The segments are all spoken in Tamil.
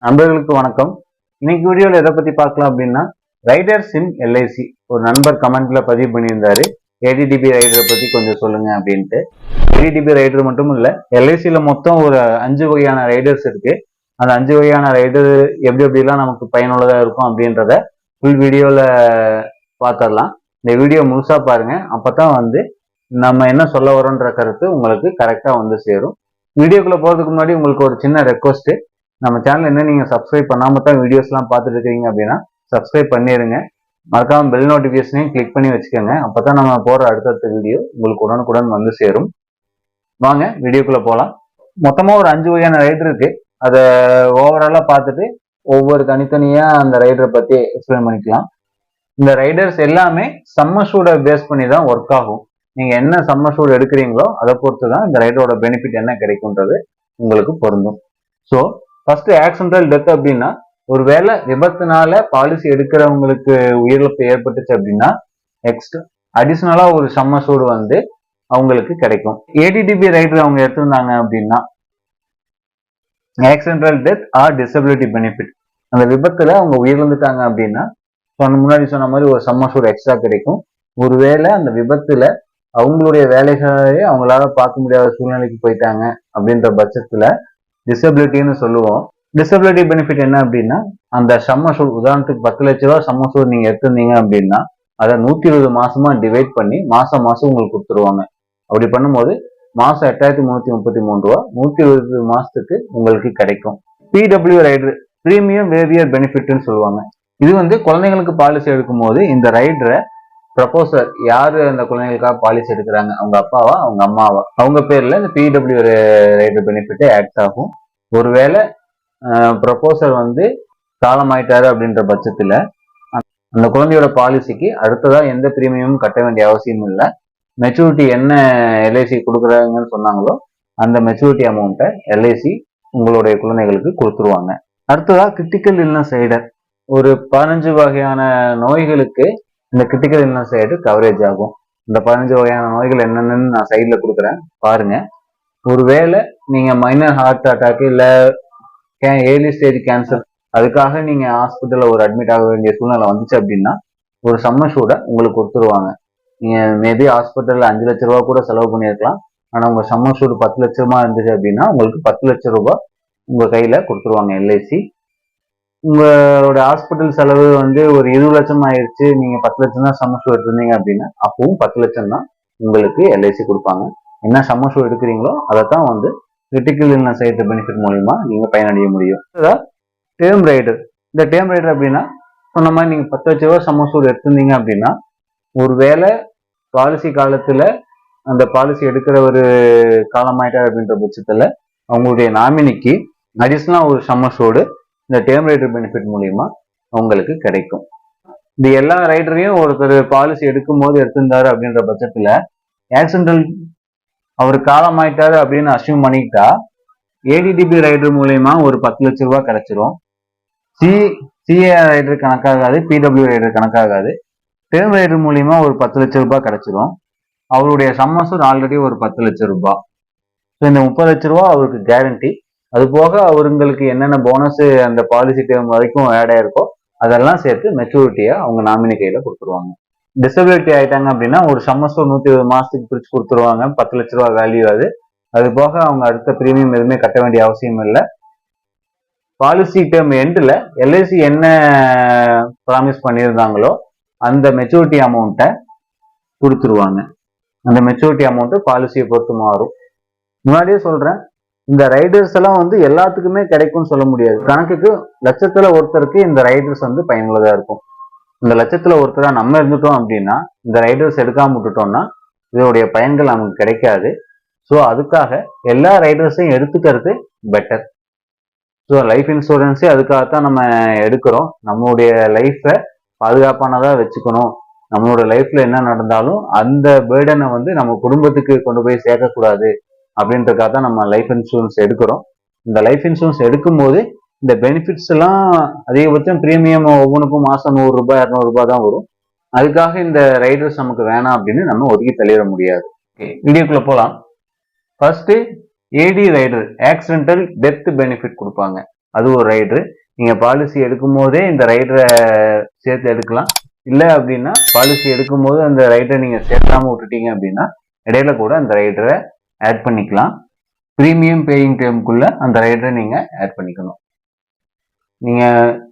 நண்பர்களுக்கு வணக்கம். இன்னைக்கு வீடியோவில் எதை பத்தி பார்க்கலாம் அப்படின்னா, ரைடர்ஸ் இன் எல்ஐசி. ஒரு நண்பர் கமெண்ட்ல பதிவு பண்ணியிருந்தாரு, ஏடிடிபி ரைடரை பத்தி கொஞ்சம் சொல்லுங்க அப்படின்ட்டு. ஏடிடிபி ரைடர் மட்டும் இல்ல, எல்ஐசியில மொத்தம் ஒரு 5 வகையான ரைடர்ஸ் இருக்கு. அந்த 5 வகையான ரைடர் எப்படி எப்படிலாம் நமக்கு பயனுள்ளதா இருக்கும் அப்படின்றத ஃபுல் வீடியோல பார்த்துடலாம். இந்த வீடியோ முழுசா பாருங்க, அப்பதான் நம்ம என்ன சொல்ல வரோன்ற கருத்து உங்களுக்கு கரெக்டா சேரும். வீடியோக்குள்ள போறதுக்கு முன்னாடி உங்களுக்கு ஒரு சின்ன ரெக்வஸ்ட். நம்ம சேனல் என்ன நீங்க சப்ஸ்கிரைப் பண்ணாம தான் வீடியோஸ்லாம் பார்த்துட்டு இருக்கீங்க அப்படின்னா சப்ஸ்கிரைப் பண்ணிருங்க. மறக்காம பெல் நோட்டிபிகேஷனையும் கிளிக் பண்ணி வச்சுக்கோங்க. அப்பதான் நம்ம போற அடுத்தடுத்த வீடியோ உங்களுக்கு உடனுக்குடன் சேரும். வாங்க வீடியோக்குள்ள போகலாம். மொத்தமா ஒரு 5 வகையான ரைடர் இருக்கு. அதை ஓவராலா பார்த்துட்டு ஒவ்வொரு தனித்தனியா அந்த ரைடரை பத்தி எக்ஸ்பிளைன் பண்ணிக்கலாம். இந்த ரைடர்ஸ் எல்லாமே சம்மர் ஷூடை பேஸ் பண்ணி தான் ஒர்க் ஆகும். நீங்க என்ன சம்மர் ஷூட் எடுக்கிறீங்களோ அதை பொறுத்து தான் இந்த ரைடரோட பெனிஃபிட் என்ன கிடைக்கும்ன்றது உங்களுக்கு பொருந்தும். ஸோ ஃபர்ஸ்ட் ஆக்சிடென்டல் டெத் அப்படின்னா, ஒருவேளை விபத்துனால பாலிசி எடுக்கிறவங்களுக்கு உயிரிழப்பு ஏற்பட்டுச்சு அப்படின்னா அடிஷனலா ஒரு சம்மர் சூடு அவங்களுக்கு கிடைக்கும். ஏடிடிபி ரைடர் அவங்க எடுத்திருந்தாங்க அப்படின்னா accidental death or disability benefit. அந்த விபத்துல அவங்க உயிரிழந்துட்டாங்க அப்படின்னா முன்னாடி சொன்ன மாதிரி ஒரு சம்மர் சூடு எக்ஸ்ட்ரா கிடைக்கும். ஒருவேளை அந்த விபத்துல அவங்களுடைய வேலைகளை அவங்களால பார்க்க முடியாத சூழ்நிலைக்கு போயிட்டாங்க அப்படின்ற பட்சத்துல டிசபிலிட்டின்னு சொல்லுவோம். டிசபிலிட்டி பெனிஃபிட் என்ன அப்படின்னா, அந்த சம்மர் சூட் உதாரணத்துக்கு 10 லட்ச ரூபா சம்மர் சூட் நீங்க எடுத்திருந்தீங்க அப்படின்னா அதை 120 மாசமா டிவைட் பண்ணி மாசம் உங்களுக்கு கொடுத்துருவாங்க. அப்படி பண்ணும்போது மாசம் 8333 ரூபா 120 மாசத்துக்கு உங்களுக்கு கிடைக்கும். பிடபிள்யூ ரைடர் பிரீமியம் வேவியர் பெனிஃபிட்னு சொல்லுவாங்க. இது குழந்தைங்களுக்கு பாலிசி எடுக்கும் போது இந்த ரைடரை ப்ரப்போசர் யாரு அந்த குழந்தைகளுக்காக பாலிசி எடுக்கிறாங்க, அவங்க அப்பாவா அவங்க அம்மாவா, அவங்க பேர்ல இந்த பிடபிள்யூ ரைடர் பெனிஃபிட் ஆக்ட் ஆகும். ஒருவேளை ப்ரப்போசர் காலமாயிட்டாரு அப்படின்ற பட்சத்துல அந்த குழந்தையோட பாலிசிக்கு அடுத்ததா எந்த பிரீமியமும் கட்ட வேண்டிய அவசியம் இல்லை. மெச்சூரிட்டி என்ன எல்ஐசி கொடுக்குறாங்கன்னு சொன்னாங்களோ அந்த மெச்சூரிட்டி அமௌண்ட்டை எல்ஐசி உங்களுடைய குழந்தைகளுக்கு கொடுத்துருவாங்க. அடுத்ததா கிரிட்டிக்கல் இல்னஸ் ரைடர். ஒரு 15 வகையான நோய்களுக்கு இந்த கிரிட்டிக்கல் இல்னஸ் ரைடர் கவரேஜ் ஆகும். இந்த 15 வகையான நோய்கள் என்னென்னு நான் சைட்ல கொடுக்குறேன் பாருங்க. ஒருவேளை நீங்க மைனர் ஹார்ட் அட்டாக் இல்ல ஏர்லி ஸ்டேஜ் கேன்சர் அதுக்காக நீங்க ஹாஸ்பிட்டல்ல ஒரு அட்மிட் ஆக வேண்டிய சூழ்நிலை வந்துச்சு அப்படின்னா ஒரு சம்மர் ஷூடை உங்களுக்கு கொடுத்துருவாங்க. நீங்க மேபி ஹாஸ்பிட்டல்ல 5 லட்ச ரூபா கூட செலவு பண்ணியிருக்கலாம். ஆனா உங்க சம்மர் ஷூட் 10 லட்சமா இருந்துச்சு அப்படின்னா உங்களுக்கு 10 லட்சம் ரூபாய் உங்க கையில கொடுத்துருவாங்க எல்ஐசி. உங்களோட ஹாஸ்பிட்டல் செலவு ஒரு 20 லட்சம் ஆயிடுச்சு, நீங்க 10 லட்சம் தான் சம்மர் ஷூ எடுத்திருந்தீங்க அப்படின்னா அப்பவும் 10 லட்சம் தான் உங்களுக்கு எல்ஐசி கொடுப்பாங்க. என்ன சம்மர் ஷூ எடுக்கிறீங்களோ அதைத்தான் கிரிட்டிக்கல் இல்னஸ் ரைடர் பெனிஃபிட் மூலியமா நீங்க பயனடைய முடியும். Term rider. இந்த டேர்ம் ரைடர் அப்படின்னா சொன்ன மாதிரி நீங்க 10 லட்ச ரூபாய் சம்மர் ஷூ எடுத்திருந்தீங்க அப்படின்னா ஒருவேளை பாலிசி காலத்துல அந்த பாலிசி எடுக்கிற ஒரு காலமாயிட்டார் அப்படின்ற பட்சத்துல அவங்களுடைய நாமினிக்கு அடிஷனலா ஒரு சம்மர் ஷூடு இந்த டேர்ம் ரைடர் பெனிஃபிட் மூலியமா உங்களுக்கு கிடைக்கும். இந்த எல்லா ரைடரையும் ஒருத்தர் பாலிசி எடுக்கும் போது எடுத்திருந்தாரு அப்படின்ற பட்சத்துல ஆக்சிடென்டல் அவர் காலமாயிட்டாரு அப்படின்னு அசியூம் பண்ணிக்கிட்டா ஏடிடிபி ரைடர் மூலியமா ஒரு 10 லட்ச ரூபாய் கிடைச்சிரும். சிஏ ரைடர் கணக்காகாது, பிடபிள்யூ ரைடர் கணக்காகாது. டேர்ம் ரைடர் மூலியமா ஒரு 10 லட்ச ரூபாய் கிடைச்சிரும். அவருடைய சம்மர்ஸும் ஆல்ரெடி ஒரு 10 லட்சம் ரூபாய். இந்த 30 லட்ச ரூபாய் அவருக்கு கேரண்டி. அது போக அவங்களுக்கு என்னென்ன போனஸ் அந்த பாலிசி டேர்ம் வரைக்கும் ஆட் ஆயிருக்கோ அதெல்லாம் சேர்த்து மெச்சூரிட்டியா அவங்க நாமினி கையில கொடுத்துருவாங்க. டிசபிலிட்டி ஆயிட்டாங்க அப்படின்னா ஒரு சம்மர்ஸ் 120 மாசத்துக்கு பிரிச்சு கொடுத்துருவாங்க. 10 லட்ச ரூபாய் வேல்யூ அது. அது போக அவங்க அடுத்த பிரீமியம் எதுவுமே கட்ட வேண்டிய அவசியம் இல்லை. பாலிசி டேர்ம் எண்ட்ல எல்ஐசி என்ன ப்ராமிஸ் பண்ணியிருந்தாங்களோ அந்த மெச்சூரிட்டி அமௌண்ட்டை கொடுத்துருவாங்க. அந்த மெச்சூரிட்டி அமௌண்ட் பாலிசியை பொறுத்து மாறும். முன்னாடியே சொல்றேன், இந்த ரைடர்ஸ் எல்லாம் எல்லாத்துக்குமே கிடைக்கும்னு சொல்ல முடியாது. கணக்குக்கு லட்சத்துல ஒருத்தருக்கு இந்த ரைடர்ஸ் பயனுள்ளதா இருக்கும். இந்த லட்சத்துல ஒருத்தரா நம்ம இருந்துட்டோம் அப்படின்னா இந்த ரைடர்ஸ் எடுக்காம விட்டுட்டோம்னா இதோடைய பயன்கள் நமக்கு கிடைக்காது. ஸோ அதுக்காக எல்லா ரைடர்ஸையும் எடுத்துக்கிறது பெட்டர். ஸோ லைஃப் இன்சூரன்ஸே அதுக்காகத்தான் நம்ம எடுக்கிறோம். நம்மளுடைய லைஃப்பை பாதுகாப்பானதா வச்சுக்கணும். நம்மளோட லைஃப்ல என்ன நடந்தாலும் அந்த பேர்டனை நம்ம குடும்பத்துக்கு கொண்டு போய் சேர்க்கக்கூடாது அப்படின்றதுக்காக தான் நம்ம லைஃப் இன்சூரன்ஸ் எடுக்கிறோம். இந்த லைஃப் இன்சூரன்ஸ் எடுக்கும் போது இந்த பெனிஃபிட்ஸ் எல்லாம் அதிகபட்சம் பிரீமியம் ஒவ்வொன்றுக்கும் மாசம் 100 ரூபாய் 200 ரூபாய் தான் வரும். அதுக்காக இந்த ரைடர்ஸ் நமக்கு வேணாம் அப்படின்னு நம்ம ஒதுக்கி தள்ளிட முடியாது. வீடியோக்குள்ள போலாம். ஃபர்ஸ்ட் ஏடி ரைடர் ஆக்சிடென்டல் டெத் பெனிஃபிட் கொடுப்பாங்க. அது ஒரு ரைடரு. நீங்க பாலிசி எடுக்கும் போதே இந்த ரைடரை சேர்த்து எடுக்கலாம். இல்லை அப்படின்னா பாலிசி எடுக்கும் போது அந்த ரைடரை நீங்க சேர்க்காம விட்டுட்டீங்க அப்படின்னா இடையில கூட அந்த ரைடரை ஆட் பண்ணிக்கலாம். பிரீமியம் பேயிங் டேர்முக்குள்ள அந்த ரைடரை நீங்க ஆட் பண்ணிக்கணும். நீங்க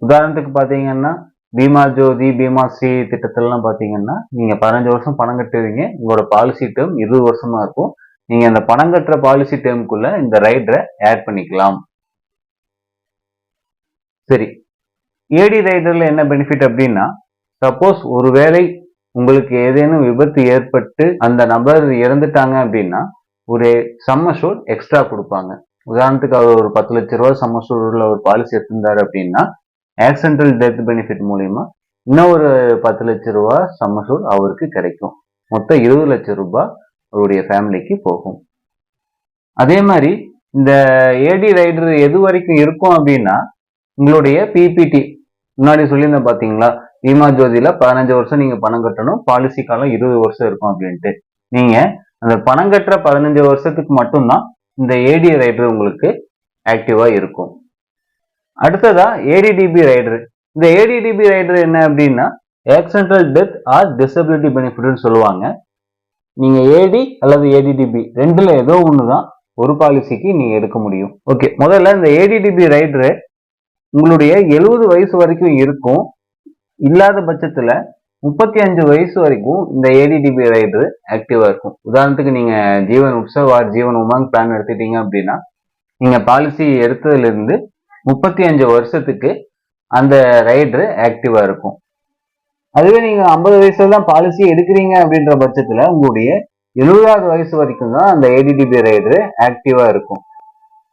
உதாரணத்துக்கு பாத்தீங்கன்னா பீமா ஜோதி, பீமா ஸ்ரீ திட்டத்திலாம் பாத்தீங்கன்னா நீங்க 15 வருஷம் பணம் கட்டுவீங்க. உங்களோட பாலிசி டேர்ம் 20 வருஷமா இருக்கும். நீங்க அந்த பணம் கட்டுற பாலிசி டேர்முக்குள்ள இந்த ரைடரை ஆட் பண்ணிக்கலாம். சரி, ஏடி ரைடர்ல என்ன பெனிஃபிட் அப்படின்னா, சப்போஸ் ஒருவேளை உங்களுக்கு ஏதேனும் விபத்து ஏற்பட்டு அந்த நபர் இறந்துட்டாங்க அப்படின்னா ஒரு சம் அஷ்யூர்ட் எக்ஸ்ட்ரா கொடுப்பாங்க. உதாரணத்துக்கு அவர் ஒரு 10 லட்ச ரூபாய் சம் அஷ்யூர்ட்ல ஒரு பாலிசி எடுத்திருந்தாரு அப்படின்னா ஆக்சிடென்டல் டெத் பெனிஃபிட் மூலியமா இன்னும் ஒரு 10 லட்ச ரூபாய் சம் அஷ்யூர்ட் அவருக்கு கிடைக்கும். மொத்தம் 20 லட்சம் ரூபாய் அவருடைய ஃபேமிலிக்கு போகும். அதே மாதிரி இந்த ஏடி ரைடர் எது வரைக்கும் இருக்கும் அப்படின்னா உங்களுடைய பிபிடி முன்னாடி சொல்லியிருந்தேன் பாத்தீங்களா, பீமா ஜோதியில 15 வருஷம் நீங்க பணம் கட்டணும், பாலிசி காலம் 20 வருஷம் இருக்கும் அப்படின்ட்டு. நீங்க அந்த பணம் கட்டுற 15 வருஷத்துக்கு மட்டும்தான் இந்த ஏடி ரைடர் உங்களுக்கு ஆக்டிவா இருக்கும். அடுத்ததா ஏடிடிபி ரைடர். இந்த ஏடிடிபி ரைடர் என்ன அப்படின்னா ஆக்சிடென்டல் டெத் ஆர் டிசபிலிட்டி பெனிஃபிட்னு சொல்லுவாங்க. நீங்க ஏடி அல்லது ஏடிடிபி ரெண்டுல ஏதோ ஒண்ணுதான் ஒரு பாலிசிக்கு நீங்க எடுக்க முடியும். ஓகே, முதல்ல இந்த ஏடிடிபி ரைடரு உங்களுடைய 70 வயசு வரைக்கும் இருக்கும். இல்லாத பட்சத்துல 35 வயசு வரைக்கும் இந்த ஏடிடிபி ரைடர் ஆக்டிவா இருக்கும். உதாரணத்துக்கு நீங்க ஜீவன் உற்சவ் ஆர் ஜீவன் உமங் பிளான் எடுத்துட்டீங்க அப்படின்னா நீங்க பாலிசி எடுத்ததுல இருந்து 35 வருஷத்துக்கு அந்த ரைடர் ஆக்டிவா இருக்கும். அதுவே நீங்க 50 வயசுல தான் பாலிசி எடுக்கிறீங்க அப்படின்ற பட்சத்துல உங்களுடைய 70வது வயசு வரைக்கும் தான் அந்த ஏடிடிபி ரைடர் ஆக்டிவா இருக்கும்.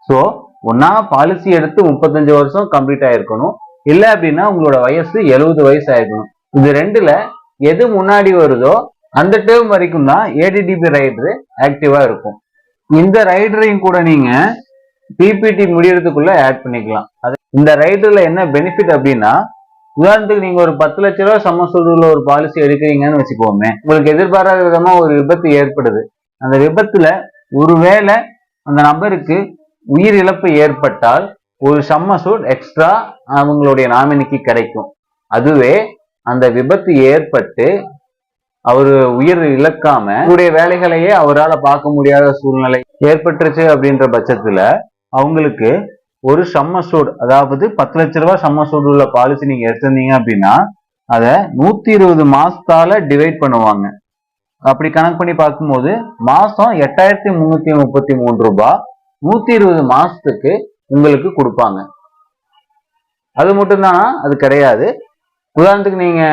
ஸோ ஒன்னா பாலிசி எடுத்து 35 வருஷம் கம்ப்ளீட் ஆயிருக்கணும், இல்லை அப்படின்னா உங்களோட வயசு 70 வயசு ஆயிருக்கணும். இது ரெண்டுல எது முன்னாடி வருதோ அந்த டேர்ம் வரைக்கும் தான் ஏடிடிபி ரைடர் ஆக்டிவா இருக்கும். இந்த ரைடரையும் கூட நீங்க பிபிடி முடியறதுக்குள்ள ஆட் பண்ணிக்கலாம். இந்த ரைடர்ல என்ன பெனிஃபிட் அப்படின்னா, உதாரணத்துக்கு நீங்க ஒரு 10 லட்ச ரூபாய் சமசூடுல ஒரு பாலிசி எடுக்கிறீங்கன்னு வச்சுக்கோமே, உங்களுக்கு எதிர்பாராத விதமா ஒரு விபத்து ஏற்படுது. அந்த விபத்துல ஒருவேளை அந்த நபருக்கு உயிர் இழப்பு ஏற்பட்டால் ஒரு சம் அஷ்யூர்ட் எக்ஸ்ட்ரா அவங்களுடைய நாமினிக்கு கிடைக்கும். அதுவே அந்த விபத்து ஏற்பட்டு அவரு உயிர் இழக்காம அவருடைய வேலைகளையே அவரால் பார்க்க முடியாத சூழ்நிலை ஏற்பட்டுருச்சு அப்படின்ற பட்சத்துல அவங்களுக்கு ஒரு சம் அஷ்யூர்ட், அதாவது 10 லட்ச ரூபாய் சம் அஷ்யூர்ட் உள்ள பாலிசி நீங்க எடுத்திருந்தீங்க அப்படின்னா அதை 120 மாசத்தால டிவைட் பண்ணுவாங்க. அப்படி கணக்கு பண்ணி பார்க்கும்போது மாசம் 8333 ரூபாய் 120 மாசத்துக்கு உங்களுக்கு கொடுப்பாங்க. அது மட்டும்தான் அது கிடையாது. உதாரணத்துக்கு நீங்க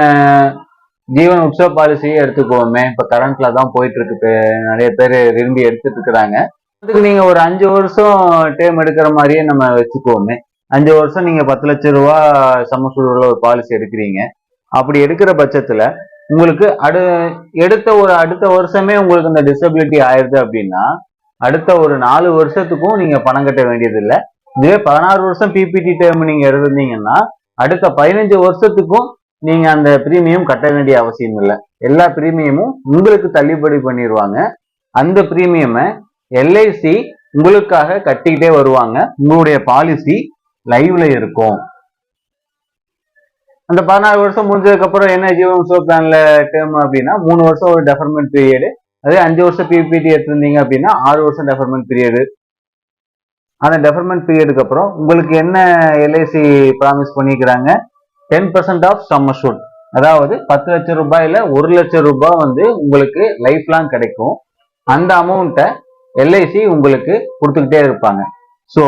ஜீவன் உற்சவ பாலிசியை எடுத்துக்கோமே, இப்ப கரண்ட்ல தான் போயிட்டு இருக்கு, நிறைய பேர் விரும்பி எடுத்துட்டு இருக்கிறாங்க. அதுக்கு நீங்க ஒரு 5 வருஷம் டேர்ம் எடுக்கிற மாதிரியே நம்ம வச்சுக்கோமே. 5 வருஷம் நீங்க 10 லட்ச ரூபா சமசூழல ஒரு பாலிசி எடுக்கிறீங்க. அப்படி எடுக்கிற பட்சத்துல உங்களுக்கு அடுத்த வருஷமே உங்களுக்கு இந்த டிசபிலிட்டி ஆயிருது அப்படின்னா அடுத்த ஒரு 4 வருஷத்துக்கும் நீங்க பணம் கட்ட வேண்டியது இல்லை. இதுவே 16 வருஷம் பிபிடி டேர்ம் நீங்க எடுத்தீங்கன்னா அடுத்த 15 வருஷத்துக்கும் நீங்க அந்த பிரீமியம் கட்ட வேண்டிய அவசியம் இல்லை. எல்லா பிரீமியமும் உங்களுக்கு தள்ளுபடி பண்ணிடுவாங்க. அந்த பிரீமியமை எல்ஐசி உங்களுக்காக கட்டிக்கிட்டே வருவாங்க. உங்களுடைய பாலிசி லைவ்ல இருக்கும். அந்த 16 வருஷம் முடிஞ்சதுக்கு அப்புறம் என்ன ஜீவன் உற்சவ பிளான்ல டேர்ம் அப்படின்னா 3 வருஷம் ஒரு டெஃபர்மெண்ட் பீரியடு. அதே 5 வருஷம் பிபிடி எடுத்திருந்தீங்க அப்படின்னா 6 வருஷம் டெஃபர்மெண்ட் பீரியடு. அந்த டெஃபர்மெண்ட் பீரியடுக்கு அப்புறம் உங்களுக்கு என்ன எல்ஐசி ப்ராமிஸ் பண்ணிக்கிறாங்க, 10% ஆஃப் சம் அஷ்யூர்ட், அதாவது 10 லட்சம் ரூபாயில 1 லட்சம் ரூபாய் உங்களுக்கு லைஃப் லாங் கிடைக்கும். அந்த அமௌண்ட்டை எல்ஐசி உங்களுக்கு கொடுத்துக்கிட்டே இருப்பாங்க. ஸோ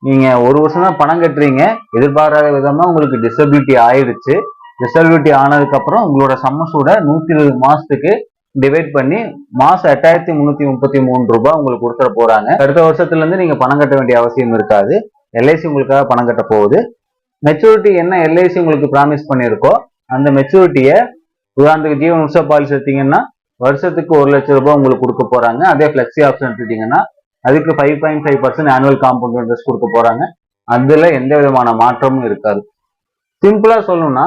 நீங்க ஒரு வருஷம் தான் பணம் கட்டுறீங்க, எதிர்பாராத விதமா உங்களுக்கு டிசபிலிட்டி ஆயிடுச்சு. டிசபிலிட்டி ஆனதுக்கு அப்புறம் உங்களோட சம் அஷ்யூர்டை 120 மாசத்துக்கு டிவைட் பண்ணி மாசம் 8333 ரூபாய் உங்களுக்கு கொடுத்துட போறாங்க. அடுத்த வருஷத்துல இருந்து நீங்க பணம் கட்ட வேண்டிய அவசியம் இருக்காது. எல்ஐசி உங்களுக்காக பணம் கட்ட போகுது. மெச்சூரிட்டி என்ன எல்ஐசி உங்களுக்கு ப்ராமிஸ் பண்ணியிருக்கோ அந்த மெச்சூரிட்டியை, உதாரணத்துக்கு ஜீவன் உற்சவ பாலிசி எடுத்தீங்கன்னா வருஷத்துக்கு 1 லட்சம் ரூபாய் உங்களுக்கு கொடுக்க போறாங்க. அதே பிளெக்சி ஆப்ஷன் எடுத்துட்டீங்கன்னா அதுக்கு 5.5% ஆனுவல் காம்பவுண்ட் இன்ட்ரெஸ்ட் கொடுக்க போறாங்க. அதுல எந்த விதமான மாற்றமும் இருக்காது. சிம்பிளா சொல்லணும்னா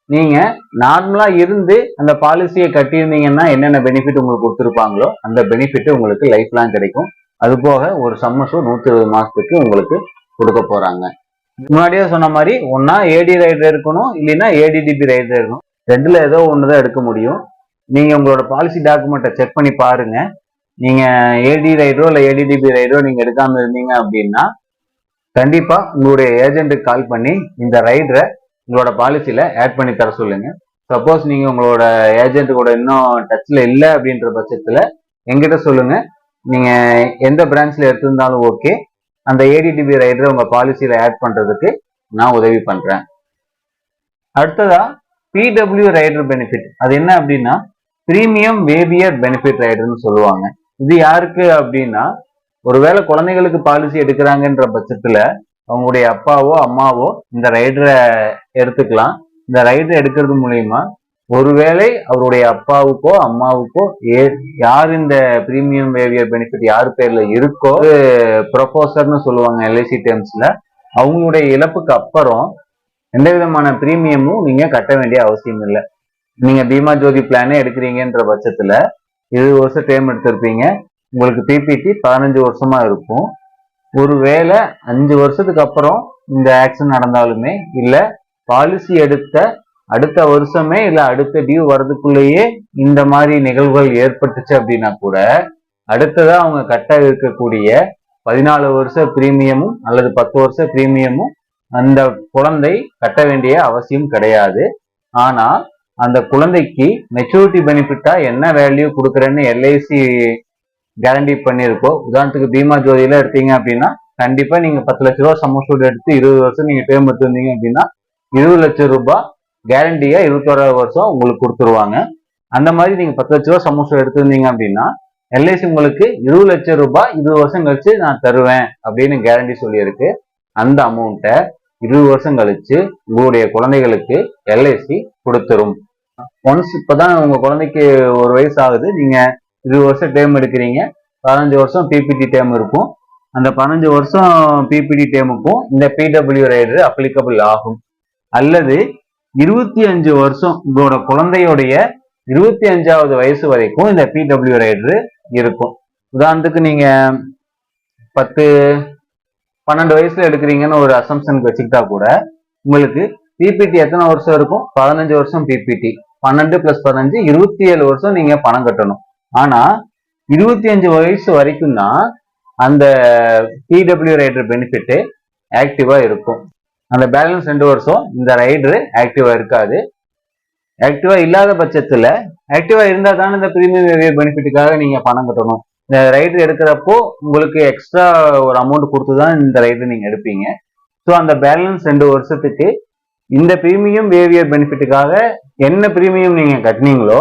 நீங்க நார்மலா இருந்து அந்த பாலிசியை கட்டியிருந்தீங்கன்னா என்னென்ன பெனிஃபிட் உங்களுக்கு கொடுத்துருப்பாங்களோ அந்த பெனிஃபிட் உங்களுக்கு லைஃப் லாங் கிடைக்கும். அது போக ஒரு சம் அஷ்யூர்ட் 120 மாசத்துக்கு உங்களுக்கு கொடுக்க போறாங்க. முன்னாடியே சொன்ன மாதிரி ஒன்னா ஏடி ரைடர் இருக்கணும், இல்லைன்னா ஏடிடிபி ரைடர் இருக்கணும். ரெண்டுல ஏதோ ஒண்ணுதான் எடுக்க முடியும். நீங்க உங்களோட பாலிசி டாக்குமெண்ட்டை செக் பண்ணி பாருங்க. நீங்க ஏடி ரைடரோ இல்ல ஏடிடிபி ரைடரோ நீங்க எடுக்காம இருந்தீங்க அப்படின்னா கண்டிப்பா உங்களுடைய ஏஜென்ட்டுக்கு கால் பண்ணி இந்த ரைடரை உங்களோட பாலிசியில ஆட் பண்ணி தர சொல்லுங்க. சப்போஸ் நீங்க உங்களோட ஏஜென்ட் கூட இன்னும் டச்ல இல்லை அப்படின்ற பட்சத்துல எங்கிட்ட சொல்லுங்க. நீங்க எந்த பிரான்ச்ல எடுத்திருந்தாலும் ஓகே, அந்த ஏடிடிபி ரைடரை உங்க பாலிசியில ஆட் பண்றதுக்கு நான் உதவி பண்றேன். அடுத்ததா பிடபிள்யூ ரைடர் பெனிஃபிட். அது என்ன அப்படின்னா பிரீமியம் வேவியர் பெனிஃபிட் ரைடர்னு சொல்லுவாங்க. இது யாருக்கு அப்படின்னா ஒருவேளை குழந்தைகளுக்கு பாலிசி எடுக்கிறாங்கன்ற பட்சத்துல அவங்களுடைய அப்பாவோ அம்மாவோ இந்த ரைடரை எடுத்துக்கலாம். இந்த ரைடரை எடுக்கிறது மூலியமா ஒருவேளை அவருடைய அப்பாவுக்கோ அம்மாவுக்கோ யார் இந்த பிரீமியம் வேவியர் பெனிஃபிட் யார் பேர்ல இருக்கோ, ப்ரொபோசர்னு சொல்லுவாங்க எல்ஐசி டேர்ம்ஸ்ல, அவங்களுடைய இழப்புக்கு அப்புறம் எந்த விதமான பிரீமியமும் நீங்க கட்ட வேண்டிய அவசியம் இல்லை. நீங்க பீமா ஜோதி பிளானே எடுக்கிறீங்கன்ற பட்சத்துல 20 வருஷம் டேர்ம் எடுத்திருப்பீங்க. உங்களுக்கு பிபிடி 15 வருஷமா இருக்கும். ஒருவேளை 5 வருஷத்துக்கு அப்புறம் இந்த ஆக்சிடென்ட் நடந்தாலுமே இல்ல பாலிசி எடுத்த அடுத்த வருஷமே இல்ல அடுத்த டியூ வர்றதுக்குள்ளேயே இந்த மாதிரி நிகழ்வுகள் ஏற்பட்டுச்சு அப்படின்னா கூட அடுத்ததா அவங்க கட்ட இருக்கக்கூடிய 14 வருஷ பிரீமியமும் அல்லது 10 வருஷ பிரீமியமும் அந்த குழந்தை கட்ட வேண்டிய அவசியம் கிடையாது. ஆனா அந்த குழந்தைக்கு மெச்சூரிட்டி பெனிஃபிட்டா என்ன வேல்யூ கொடுக்குறேன்னு எல்ஐசி கேரண்டி பண்ணியிருக்கோம். உதாரணத்துக்கு பீமா ஜோதியில எடுத்தீங்க அப்படின்னா கண்டிப்பா நீங்க 10 லட்ச ரூபாய் சம்மசூட் எடுத்து 20 வருஷம் நீங்க டேர்ம் எடுத்திருந்தீங்க அப்படின்னா 20 லட்சம் ரூபாய் கேரண்டியா 21வது வருஷம் உங்களுக்கு கொடுத்துருவாங்க. அந்த மாதிரி நீங்க 10 லட்ச ரூபாய் சம்மசூட் எடுத்திருந்தீங்க அப்படின்னா எல்ஐசி உங்களுக்கு 20 லட்சம் ரூபாய் 20 வருஷம் கழிச்சு நான் தருவேன் அப்படின்னு கேரண்டி சொல்லியிருக்கு. அந்த அமௌண்ட்டை 20 வருஷம் கழிச்சு உங்களுடைய குழந்தைகளுக்கு எல்ஐசி கொடுத்துரும். ஒன்ஸ் இப்பதான் உங்க குழந்தைக்கு 1 வயசு ஆகுது, நீங்க 20 வருஷம் டேர்ம் எடுக்கிறீங்க, 15 வருஷம் பிபிடி டேர்ம் இருக்கும். அந்த 15 வருஷம் பிபிடி டேர்முக்கும் இந்த பிடபிள்யூ ரைடர் அப்ளிகபிள் ஆகும். அல்லது 25 வருஷம் உங்களோட குழந்தையுடைய 25வது வயசு வரைக்கும் இந்த பிடபிள்யூ ரைடர் இருக்கும். உதாரணத்துக்கு நீங்க 12 வயசுல எடுக்கிறீங்கன்னு ஒரு அசம்ஷனுக்கு வச்சுக்கிட்டா கூட உங்களுக்கு பிபிடி எத்தனை வருஷம் இருக்கும்? 15 வருஷம் பிபிடி, 12 + 15 27 வருஷம் நீங்க பணம் கட்டணும். ஆனா 25 வயசு வரைக்கும் தான் அந்த பிடபிள்யூ ரைடர் பெனிஃபிட் ஆக்டிவா இருக்கும். அந்த பேலன்ஸ் 2 வருஷம் இந்த ரைடர் ஆக்டிவா இருக்காது. ஆக்டிவா இல்லாத பட்சத்துல, ஆக்டிவா இருந்தா தானே இந்த பிரீமியம் பெனிஃபிட்டுக்காக நீங்க பணம் கட்டணும். இந்த ரைடர் எடுக்கிறப்போ உங்களுக்கு எக்ஸ்ட்ரா ஒரு அமௌண்ட் கொடுத்து தான் இந்த ரைடர் நீங்க எடுப்பீங்க. ஸோ அந்த பேலன்ஸ் 2 வருஷத்துக்கு இந்த பிரீமியம் வேவியர் பெனிஃபிட்டுக்காக என்ன பிரீமியம் நீங்க கட்டினீங்களோ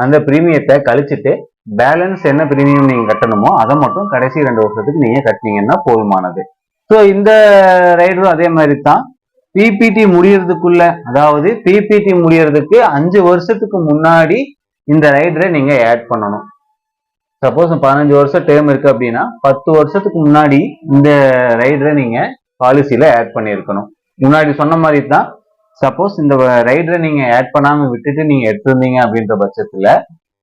அந்த பிரீமியத்தை கழிச்சுட்டு பேலன்ஸ் என்ன பிரீமியம் நீங்க கட்டணுமோ அதை மட்டும் கடைசி 2 வருஷத்துக்கு நீங்க கட்டினீங்கன்னா போதுமானது. ஸோ இந்த ரைடரும் அதே மாதிரி தான். பிபிடி முடியறதுக்குள்ள, அதாவது பிபிடி முடியறதுக்கு 5 வருஷத்துக்கு முன்னாடி இந்த ரைடரை நீங்க ஆட் பண்ணணும். சப்போஸ் 15 வருஷம் டேர்ம் இருக்கு அப்படின்னா 10 வருஷத்துக்கு முன்னாடி இந்த ரைடரை நீங்க பாலிசியில ஆட் பண்ணியிருக்கணும். முன்னாடி சொன்ன மாதிரி தான். சப்போஸ் இந்த ரைடரை நீங்க ஆட் பண்ணாம விட்டுட்டு நீங்க எடுத்திருந்தீங்க அப்படின்ற பட்சத்துல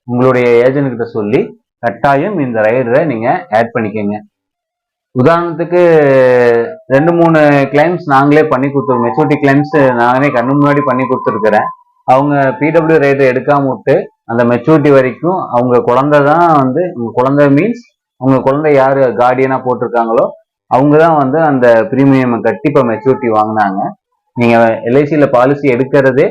உங்களுடைய ஏஜென்ட் கிட்ட சொல்லி கட்டாயம் இந்த ரைடரை நீங்க ஆட் பண்ணிக்கங்க. உதாரணத்துக்கு 2-3 கிளைம்ஸ் நாங்களே பண்ணி கொடுத்துருக்கோம். மெச்சூரிட்டி கிளைம்ஸ் நாங்களே கண்ணு முன்னாடி பண்ணி கொடுத்துருக்கிறேன். அவங்க பிடபிள்யூ ரைடரை எடுக்காம விட்டு அந்த மெச்சூரிட்டி வரைக்கும் அவங்க குழந்தை தான் உங்க குழந்தை மீன்ஸ் உங்க குழந்தை யாரு கார்டியனா போட்டிருக்காங்களோ அவங்க தான் அந்த பிரீமியம் கட்டி இப்போ மெச்சூரிட்டி வாங்கினாங்க. நீங்க எல்ஐசியில பாலிசி எடுக்கிறதே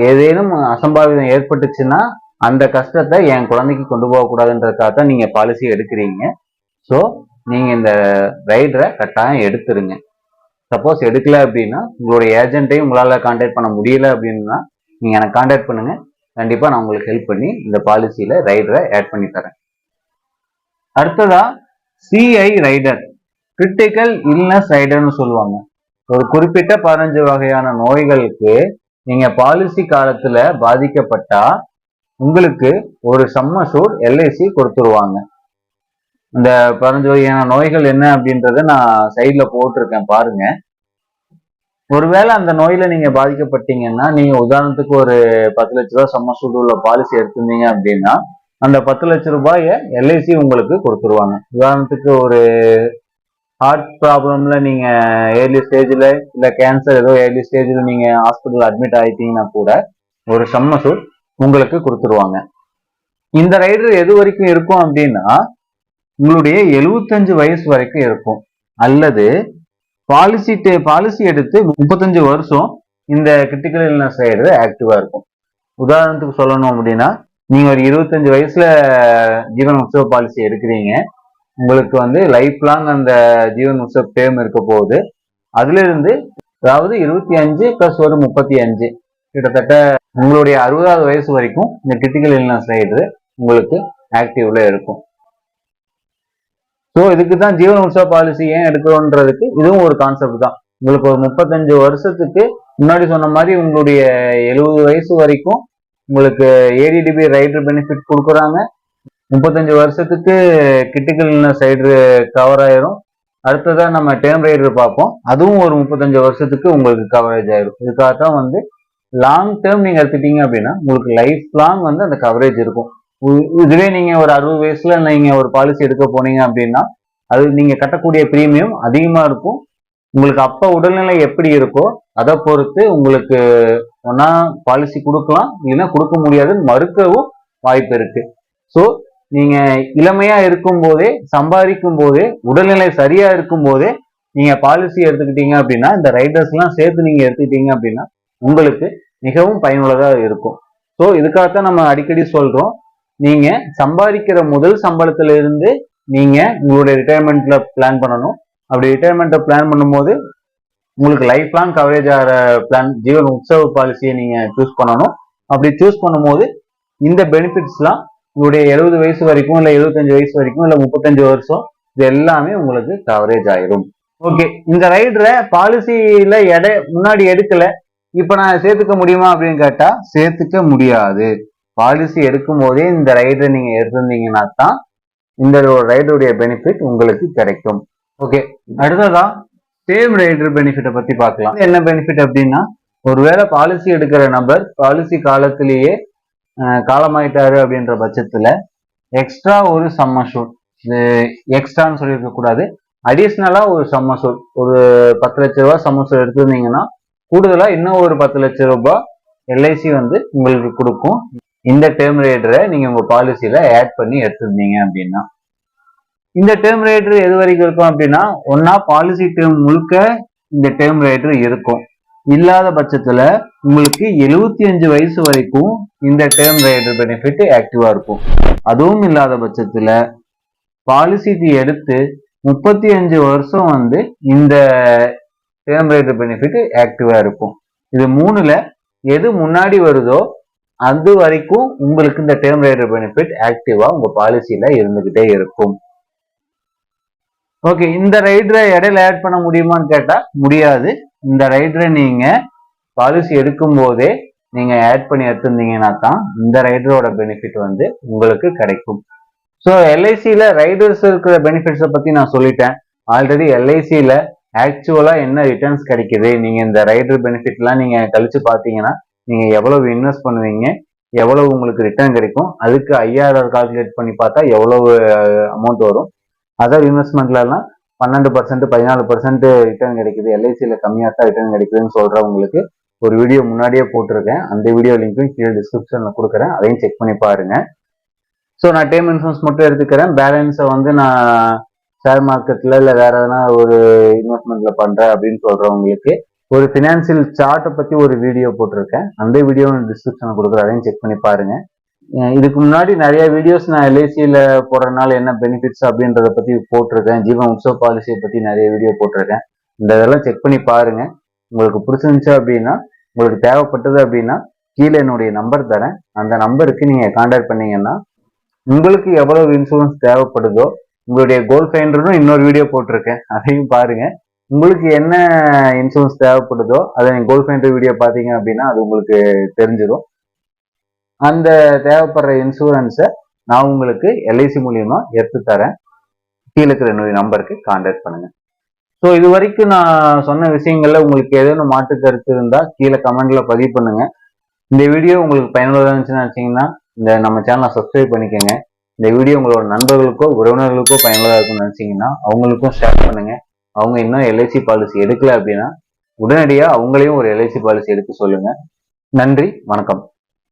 ஏதேனும் அசம்பாவிதம் ஏற்பட்டுச்சுன்னா அந்த கஷ்டத்தை என் குழந்தைக்கு கொண்டு போகக்கூடாதுன்றதுக்காக தான் நீங்க பாலிசி எடுக்கிறீங்க. ஸோ நீங்க இந்த ரைடரை கட்டாயம் எடுத்துருங்க. சப்போஸ் எடுக்கல அப்படின்னா உங்களுடைய ஏஜென்ட்டையும் உங்களால கான்டாக்ட் பண்ண முடியல அப்படின்னா நீங்க எனக்கு கான்டாக்ட் பண்ணுங்க. கண்டிப்பா நான் உங்களுக்கு ஹெல்ப் பண்ணி இந்த பாலிசியில ரைடரை ஆட் பண்ணி தரேன். அடுத்ததா சிஐ ரைடர், கிரிட்டிக்கல் இல்னஸ் ரைடர்னு சொல்லுவாங்க. ஒரு குறிப்பிட்ட 15 வகையான நோய்களுக்கு நீங்க பாலிசி காலத்துல பாதிக்கப்பட்டா உங்களுக்கு ஒரு சம் அஷ்யூர்ட் எல்ஐசி கொடுத்துருவாங்க. இந்த 15 வகையான நோய்கள் என்ன அப்படின்றத நான் சைட்ல போட்டிருக்கேன் பாருங்க. ஒருவேளை அந்த நோயில நீங்க பாதிக்கப்பட்டீங்கன்னா நீங்க உதாரணத்துக்கு ஒரு 10 லட்ச ரூபாய் சம் அஷ்யூர்ட் உள்ள பாலிசி எடுத்திருந்தீங்க அப்படின்னா அந்த 10 லட்ச ரூபாயை எல்ஐசி உங்களுக்கு கொடுத்துருவாங்க. உதாரணத்துக்கு ஒரு ஹார்ட் ப்ராப்ளம்ல நீங்க ஏர்லி ஸ்டேஜ்ல இல்ல கேன்சர் ஏதோ ஏர்லி ஸ்டேஜ்ல நீங்க ஹாஸ்பிட்டல் அட்மிட் ஆயிட்டீங்கன்னா கூட ஒரு சம் அஷூர்ட் உங்களுக்கு கொடுத்துருவாங்க. இந்த ரைடர் எது வரைக்கும் இருக்கும் அப்படின்னா உங்களுடைய 75 வயசு வரைக்கும் இருக்கும். அல்லது பாலிசி எடுத்து 35 வருஷம் இந்த கிரிட்டிக்கல் இல்னஸ் ரைடர் ஆக்டிவா இருக்கும். உதாரணத்துக்கு சொல்லணும் அப்படின்னா நீங்க ஒரு 25 வயசுல ஜீவன் உற்சவ பாலிசி எடுக்கிறீங்க. உங்களுக்கு வந்து லைஃப் லாங் அந்த ஜீவன் உற்சவ டேர்ம் இருக்க போகுது. அதுல இருந்து அதாவது 25 பிளஸ் ஒரு 35 கிட்டத்தட்ட உங்களுடைய 60வது வயசு வரைக்கும் இந்த கிரிட்டிக்கல் இல்னஸ் ரைடர் உங்களுக்கு ஆக்டிவ்ல இருக்கும். ஸோ இதுக்கு தான் ஜீவன் உற்சவ பாலிசி ஏன் எடுக்கிறோன்றதுக்கு இதுவும் ஒரு கான்செப்ட் தான். உங்களுக்கு ஒரு 35 வருஷத்துக்கு முன்னாடி சொன்ன மாதிரி உங்களுடைய 70 வயசு வரைக்கும் உங்களுக்கு ஏடிடிபி ரைடர் பெனிஃபிட் கொடுக்குறாங்க. 35 வருஷத்துக்கு கிரிட்டிக்கல் இல்னஸ் ரைடர் கவர் ஆயிரும். அடுத்ததான் நம்ம டேர்ம் ரைடர் பார்ப்போம். அதுவும் ஒரு 35 வருஷத்துக்கு உங்களுக்கு கவரேஜ் ஆயிரும். இதுக்காகத்தான் வந்து லாங் டேர்ம் நீங்க எடுத்துட்டீங்க அப்படின்னா உங்களுக்கு லைஃப் லாங் வந்து அந்த கவரேஜ் இருக்கும். இதுவே நீங்க ஒரு 60 வயசுல நீங்க ஒரு பாலிசி எடுக்க போனீங்க அப்படின்னா அது நீங்க கட்டக்கூடிய பிரீமியம் அதிகமா இருக்கும். உங்களுக்கு அப்ப உடல்நிலை எப்படி இருக்கோ அதை பொறுத்து உங்களுக்கு ஒன்னா பாலிசி கொடுக்கலாம், இல்லைன்னா கொடுக்க முடியாதுன்னு மறுக்கவும் வாய்ப்பு இருக்கு. ஸோ நீங்க இளமையா இருக்கும் போதே சம்பாதிக்கும் போதே உடல்நிலை சரியா இருக்கும் போதே நீங்க பாலிசி எடுத்துக்கிட்டீங்க அப்படின்னா இந்த ரைடர்ஸ் எல்லாம் சேர்த்து நீங்க எடுத்துக்கிட்டீங்க அப்படின்னா உங்களுக்கு மிகவும் பயனுள்ளதா இருக்கும். ஸோ இதுக்காகத்தான் நம்ம அடிக்கடி சொல்றோம், நீங்க சம்பாதிக்கிற முதல் சம்பளத்துல இருந்து நீங்க உங்களுடைய ரிட்டையர்மெண்ட்ல பிளான் பண்ணணும். அப்படி ரிட்டையர்மெண்ட்டை பிளான் பண்ணும்போது உங்களுக்கு லைஃப் லாங் கவரேஜ் ஆகிற பிளான் ஜீவன் உற்சவ பாலிசியை நீங்க சூஸ் பண்ணணும். அப்படி சூஸ் பண்ணும்போது இந்த பெனிஃபிட்ஸ்லாம் உங்களுடைய 70 வயசு வரைக்கும் இல்ல 75 வயசு வரைக்கும் இல்ல 35 வருஷம் இது எல்லாமே உங்களுக்கு கவரேஜ் ஆயிரும். ஓகே, இந்த ரைடரை பாலிசியில முன்னாடி எடுக்கல, இப்ப நான் சேர்த்துக்க முடியுமா அப்படின்னு கேட்டா சேர்த்துக்க முடியாது. பாலிசி எடுக்கும் போதே இந்த ரைடரை நீங்க எடுத்திருந்தீங்கன்னா தான் இந்த ரைடருடைய பெனிஃபிட் உங்களுக்கு கிடைக்கும். ஓகே, அடுத்ததா டேர்ம் ரைடர் பெனிஃபிட்டை பத்தி பார்க்கலாம். என்ன பெனிஃபிட் அப்படின்னா ஒருவேளை பாலிசி எடுக்கிற நபர் பாலிசி காலத்திலேயே காலமாயிட்டாரு அப்படின்ற பட்சத்துல எக்ஸ்ட்ரா ஒரு சம் அஷூர்ட், இது எக்ஸ்ட்ரான்னு சொல்லியிருக்க கூடாது, அடிஷ்னலா ஒரு சம் அஷூர்ட் ஒரு 10 லட்ச ரூபாய் சம் அஷூர்ட் எடுத்திருந்தீங்கன்னா கூடுதலா இன்னும் ஒரு 10 லட்ச ரூபாய் எல்ஐசி வந்து உங்களுக்கு கொடுக்கும். இந்த டேர்ம் ரைடரை நீங்க உங்க பாலிசியில ஆட் பண்ணி எடுத்திருந்தீங்க அப்படின்னா இந்த டேர்ம் ரைடர் எது வரைக்கும் இருக்கும் அப்படின்னா ஒன்னா பாலிசி டேர்ம் முழுக்க இந்த டேர்ம் ரைடர் இருக்கும். இல்லாத பட்சத்துல உங்களுக்கு 75 வயசு வரைக்கும் இந்த டேர்ம் ரைடர் பெனிஃபிட் ஆக்டிவா இருக்கும். அதுவும் இல்லாத பட்சத்துல பாலிசி எடுத்து 35 வருஷம் வந்து இந்த டேர்ம் ரைடர் பெனிஃபிட் ஆக்டிவா இருக்கும். இது மூணுல எது முன்னாடி வருதோ அது வரைக்கும் உங்களுக்கு இந்த டேர்ம் ரைடர் பெனிஃபிட் ஆக்டிவா உங்க பாலிசியில இருந்துகிட்டே இருக்கும். ஓகே, இந்த ரைடரை இடையில ஆட் பண்ண முடியுமான்னு கேட்டா முடியாது. இந்த ரைடரை நீங்க பாலிசி எடுக்கும் போதே நீங்க ஆட் பண்ணி எடுத்திருந்தீங்கன்னா தான் இந்த ரைடரோட பெனிஃபிட் வந்து உங்களுக்கு கிடைக்கும். ஸோ எல்ஐசியில ரைடர்ஸ் இருக்கிற பெனிஃபிட்ஸை பத்தி நான் சொல்லிட்டேன். ஆல்ரெடி எல்ஐசியில ஆக்சுவலா என்ன ரிட்டர்ன்ஸ் கிடைக்குது, நீங்க இந்த ரைடர் பெனிஃபிட்லாம் நீங்க கழிச்சு பார்த்தீங்கன்னா நீங்க எவ்வளவு இன்வெஸ்ட் பண்ணுவீங்க, எவ்வளவு உங்களுக்கு ரிட்டர்ன் கிடைக்கும், அதுக்கு ஐஆர்ஆர் கால்குலேட் பண்ணி பார்த்தா எவ்வளவு அமௌண்ட் வரும். அதர் இன்வெஸ்ட்மெண்ட்லாம் 12% 14% ரிட்டர்ன் கிடைக்குது, எல்ஐசியில கம்மியாக தான் ரிட்டர்ன் கிடைக்குதுன்னு சொல்றவங்களுக்கு ஒரு வீடியோ முன்னாடியே போட்டிருக்கேன். அந்த வீடியோ லிங்க்கும் கீழே டிஸ்கிரிப்ஷன்ல கொடுக்குறேன், அதையும் செக் பண்ணி பாருங்க. ஸோ நான் டேர்ம் இன்சூரன்ஸ் மட்டும் எடுத்துக்கிறேன், பேலன்ஸை வந்து நான் ஷேர் மார்க்கெட்ல இல்லை வேற எதனா ஒரு இன்வெஸ்ட்மெண்ட்ல பண்றேன் அப்படின்னு சொல்றவங்களுக்கு ஒரு ஃபினான்சியல் சார்ட்டை பத்தி ஒரு வீடியோ போட்டிருக்கேன். அந்த வீடியோ டிஸ்கிரிப்ஷன்ல கொடுக்குறேன், அதையும் செக் பண்ணி பாருங்க. இதுக்கு முன்னாடி நிறைய வீடியோஸ் நான் எல்ஐசியில போடுறதுனால என்ன பெனிஃபிட்ஸ் அப்படின்றத பத்தி போட்டிருக்கேன். ஜீவன் உற்சவ பாலிசியை பத்தி நிறைய வீடியோ போட்டிருக்கேன். இந்த இதெல்லாம் செக் பண்ணி பாருங்க. உங்களுக்கு பிடிச்சிருந்துச்சு அப்படின்னா, உங்களுக்கு தேவைப்பட்டது அப்படின்னா கீழே என்னுடைய நம்பர் தரேன், அந்த நம்பருக்கு நீங்க கான்டாக்ட் பண்ணீங்கன்னா உங்களுக்கு எவ்வளவு இன்சூரன்ஸ் தேவைப்படுதோ, உங்களுடைய கோல் ஃபைண்டர்னு இன்னொரு வீடியோ போட்டிருக்கேன், அதையும் பாருங்க. உங்களுக்கு என்ன இன்சூரன்ஸ் தேவைப்படுதோ அதை நீங்க கோல் ஃபைண்டர் வீடியோ பார்த்தீங்க அப்படின்னா அது உங்களுக்கு தெரிஞ்சிடும். அந்த தேவைப்படுற இன்சூரன்ஸை நான் உங்களுக்கு எல்ஐசி மூலியமா எடுத்து தரேன். கீழே இருக்கிற என்னுடைய நம்பருக்கு கான்டாக்ட் பண்ணுங்க. ஸோ இது வரைக்கும் நான் சொன்ன விஷயங்கள்ல உங்களுக்கு ஏதேனும் மாற்று கருத்து இருந்தா கீழே கமெண்ட்ல பதிவு பண்ணுங்க. இந்த வீடியோ உங்களுக்கு பயனுள்ளதாக இருந்துச்சுன்னு நினைச்சீங்கன்னா இந்த நம்ம சேனலை சப்ஸ்கிரைப் பண்ணிக்கோங்க. இந்த வீடியோ உங்களோட நண்பர்களுக்கோ உறவினர்களுக்கோ பயனுள்ளதாக இருக்கும்னு நினைச்சீங்கன்னா அவங்களுக்கும் ஷேர் பண்ணுங்க. அவங்க இன்னும் எல்ஐசி பாலிசி எடுக்கல அப்படின்னா உடனடியாக அவங்களையும் ஒரு எல்ஐசி பாலிசி எடுக்க சொல்லுங்க. நன்றி, வணக்கம்.